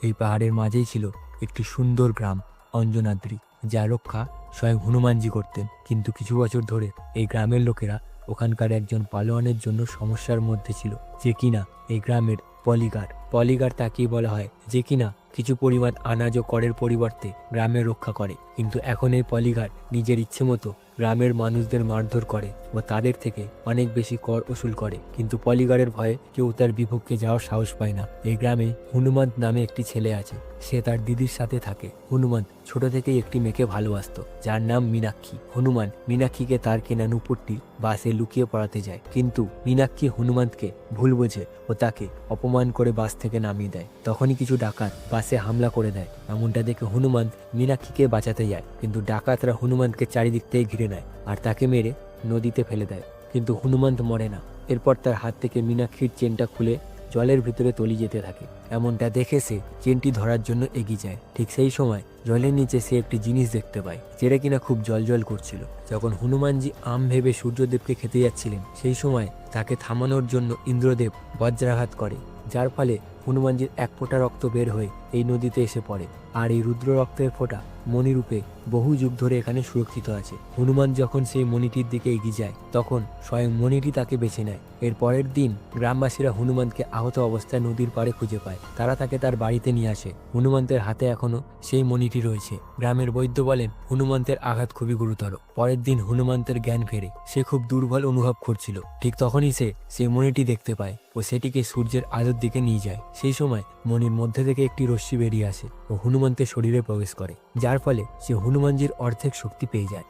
এই পাহাড়ের মাঝেই ছিল একটি সুন্দর গ্রাম অঞ্জনাদ্রি, যা রক্ষা স্বয়ং হনুমানজি করতেন। কিন্তু কিছু বছর ধরে এই গ্রামের লোকেরা ওখানকার একজন পালোয়ানের জন্য সমস্যার মধ্যে ছিল, যে কিনা এই গ্রামের পলিগার। পলিগার তাকেই বলা হয়, যে কিনা কিছু পরিমাণ আনাজ ও করের পরিবর্তে গ্রামের রক্ষা করে। কিন্তু এখন এই পলিগার নিজের ইচ্ছে মতো গ্রামের মানুষদের মারধর করে ও তাদের থেকে অনেক বেশি কর উসুল করে। কিন্তু পলিগারের ভয়ে কেউ তার বিপক্ষে যাওয়ার সাহস পায় না। এই গ্রামে হনুমান নামে একটি ছেলে আছে, সে তার দিদির সাথে থাকে। হনুমান ছোট থেকেই একটি মেয়েকে ভালোবাসতো, যার নাম মীনাক্ষী। হনুমান মীনাক্ষীকে তার কেনা নুপুরটি বাসে লুকিয়ে পড়াতে যায়, কিন্তু মীনাক্ষী হনুমানকে ভুল বোঝে ও তাকে অপমান করে বাস থেকে নামিয়ে দেয়। তখনই কিছু ডাকাত বাসে হামলা করে দেয়। এমনটা দেখে হনুমান মীনাক্ষীকে বাঁচাতে যায়, কিন্তু ডাকাতরা হনুমানকে চারিদিক থেকে ঘিরে নেয় আর তাকে মেরে নদীতে ফেলে দেয়। কিন্তু হনুমান মরে না। এরপর তার হাত থেকে মীনাক্ষীর চেনটা খুলে জলের ভিতরে তলিয়ে যেতে থাকে। এমনটা দেখে সে চেনটি ধরার জন্য এগিয়ে যায়। ঠিক সেই সময় জলের নিচে সে একটি জিনিস দেখতে পায়, যেটা কিনা খুব জল করছিল। যখন হনুমানজি আম ভেবে সূর্যদেবকে খেতে যাচ্ছিলেন, সেই সময় তাকে থামানোর জন্য ইন্দ্রদেব বজ্রাঘাত করে, যার ফলে হনুমানজির এক ফোঁটা রক্ত বের হয়ে এই নদীতে এসে পড়ে। আর এই রুদ্র রক্তের ফোঁটা মণিরূপে বহু যুগ ধরে এখানে সুরক্ষিত আছে। হনুমান যখন সেই মণিটির দিকে এগিয়ে যায়, তখন স্বয়ং মণিটি তাকে বেছে নেয়। এর পরের দিন গ্রামবাসীরা হনুমানকে আহত অবস্থায় নদীর পাড়ে খুঁজে পায়। তারা তাকে তার বাড়িতে নিয়ে আসে। হনুমন্তের হাতে এখনো সেই মণিটি রয়েছে। গ্রামের বৈদ্য বলেন হনুমন্তের আঘাত খুবই গুরুতর। পরের দিন হনুমন্তের জ্ঞান ফেরে, সে খুব দুর্বল অনুভব করছিল। ঠিক তখনই সে সেই মণিটি দেখতে পায় ও সেটিকে সূর্যের আলোর দিকে নিয়ে যায়। সেই সময় মণির মধ্যে থেকে একটি রশ্মি বেরিয়ে আসে ও হনুমন্তের শরীরে প্রবেশ করে, যার ফলে সে হনুমানজির অর্ধেক শক্তি পেয়ে যায়।